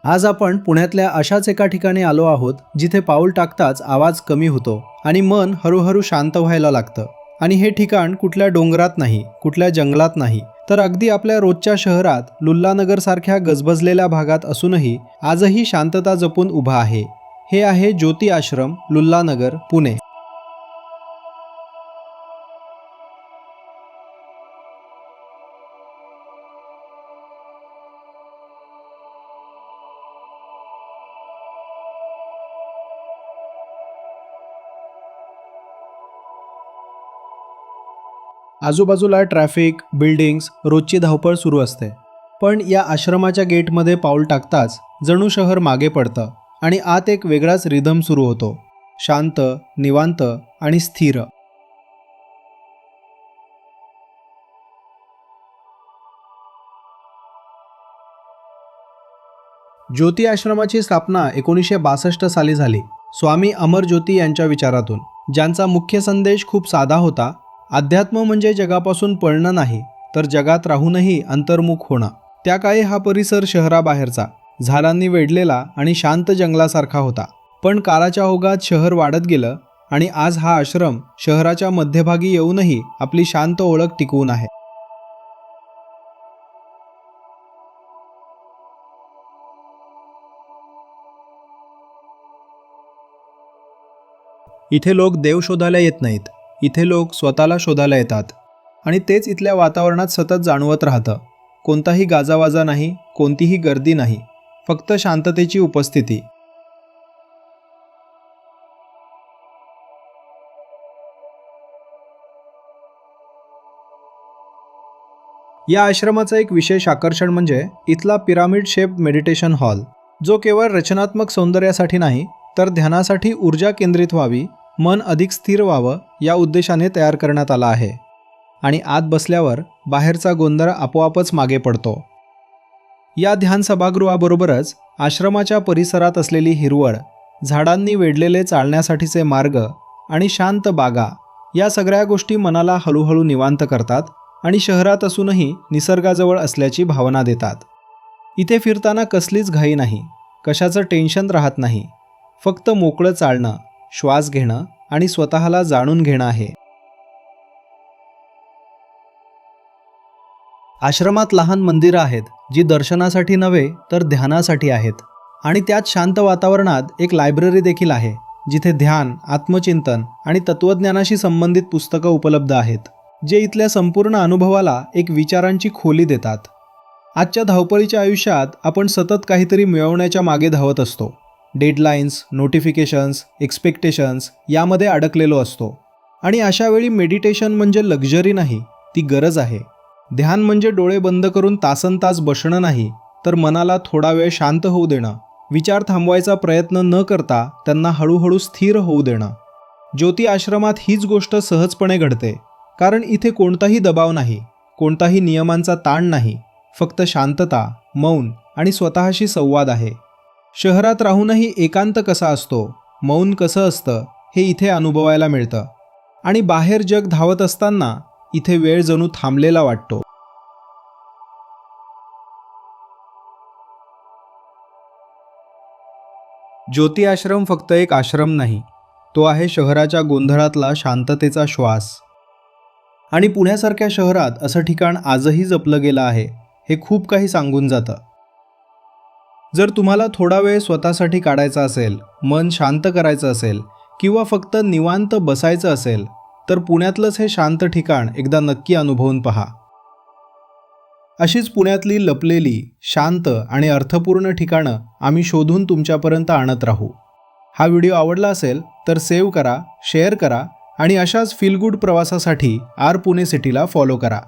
आज आपण पुण्यातल्या अशाच एका ठिकाणी आलो आहोत जिथे पाऊल टाकताच आवाज कमी होतो आणि मन हळूहळू शांत व्हायला लागतं. आणि हे ठिकाण कुठल्या डोंगरात नाही, कुठल्या जंगलात नाही, तर अगदी आपल्या रोजच्या शहरात लुल्लानगर सारख्या गजबजलेल्या भागात असूनही आजही शांतता जपून उभा आहे. हे आहे ज्योती आश्रम, लुल्लानगर, पुणे. आजूबाजूला ट्रॅफिक, बिल्डिंग्स, रोजची धावपळ सुरू असते. पण या आश्रमाच्या गेटमध्ये पाऊल टाकताच जणू शहर मागे पडतं आणि आत एक वेगळाच रिदम सुरू होतो. शांत, निवांत आणि स्थिर. ज्योती आश्रमाची स्थापना 1962 साली झाली. स्वामी अमर ज्योती यांच्या विचारातून, ज्यांचा मुख्य संदेश खूप साधा होता. अध्यात्म म्हणजे जगापासून पळणं नाही, तर जगात राहूनही अंतर्मुख होणं. त्या काळी हा परिसर शहराबाहेरचा, झाडांनी वेढलेला आणि शांत जंगलासारखा होता. पण काळाच्या ओघात शहर वाढत गेलं आणि आज हा आश्रम शहराच्या मध्यभागी येऊनही आपली शांत ओळख टिकवून आहे. इथे लोक देव शोधायला येत नाहीत, इथे लोक स्वतःला शोधायला येतात. आणि तेच इथल्या वातावरणात सतत जाणवत राहतं. कोणताही गाजावाजा नाही, कोणतीही गर्दी नाही, फक्त शांततेची उपस्थिती. या आश्रमाचं एक विशेष आकर्षण म्हणजे इथला पिरामिड शेप मेडिटेशन हॉल, जो केवळ रचनात्मक सौंदर्यासाठी नाही, तर ध्यानासाठी ऊर्जा केंद्रित व्हावी, मन अधिक स्थिर व्हावं या उद्देशाने तयार करण्यात आला आहे. आणि आत बसल्यावर बाहेरचा गोंधळ आपोआपच मागे पडतो. या ध्यान सभागृहाबरोबरच आश्रमाच्या परिसरात असलेली हिरवळ, झाडांनी वेढलेले चालण्यासाठीचे मार्ग आणि शांत बागा, या सगळ्या गोष्टी मनाला हळूहळू निवांत करतात आणि शहरात असूनही निसर्गाजवळ असल्याची भावना देतात. इथे फिरताना कसलीच घाई नाही, कशाचं टेन्शन राहत नाही. फक्त मोकळं चालणं, श्वास घेणं आणि स्वतःला जाणून घेणं आहे. आश्रमात लहान मंदिरं आहेत, जी दर्शनासाठी नव्हे तर ध्यानासाठी आहेत. आणि त्यात शांत वातावरणात एक लायब्ररी देखील आहे, जिथे ध्यान, आत्मचिंतन आणि तत्त्वज्ञानाशी संबंधित पुस्तकं उपलब्ध आहेत, जे इथल्या संपूर्ण अनुभवाला एक विचारांची खोली देतात. आजच्या धावपळीच्या आयुष्यात आपण सतत काहीतरी मिळवण्याच्या मागे धावत असतो. डेडलाईन्स, नोटिफिकेशन्स, एक्सपेक्टेशन्स यामध्ये अडकलेलो असतो. आणि अशावेळी मेडिटेशन म्हणजे लक्झरी नाही, ती गरज आहे. ध्यान म्हणजे डोळे बंद करून तासनतास बसणं नाही, तर मनाला थोडा वेळ शांत होऊ देणं, विचार थांबवायचा प्रयत्न न करता त्यांना हळूहळू स्थिर होऊ देणं. ज्योती आश्रमात हीच गोष्ट सहजपणे घडते, कारण इथे कोणताही दबाव नाही, कोणताही नियमांचा ताण नाही, फक्त शांतता, मौन आणि स्वतःशी संवाद आहे. शहरात राहूनही एकांत कसा असतो, मौन कसं असतं, हे इथे अनुभवायला मिळतं. आणि बाहेर जग धावत असताना इथे वेळ जणू थांबलेला वाटतो. ज्योती आश्रम फक्त एक आश्रम नाही, तो आहे शहराच्या गोंधळातला शांततेचा श्वास. आणि पुण्यासारख्या शहरात असं ठिकाण आजही जपलं गेलं आहे, हे खूप काही सांगून जातं. जर तुम्हाला थोडा वेळ स्वतःसाठी काढायचा असेल, मन शांत करायचं असेल किंवा फक्त निवांत बसायचं असेल, तर पुण्यातलंच हे शांत ठिकाण एकदा नक्की अनुभवून पहा. अशीच पुण्यातली लपलेली, शांत आणि अर्थपूर्ण ठिकाणं आम्ही शोधून तुमच्यापर्यंत आणत राहू. हा व्हिडिओ आवडला असेल तर सेव्ह करा, शेअर करा आणि अशाच फील गुड प्रवासासाठी आर पुणे सिटीला फॉलो करा.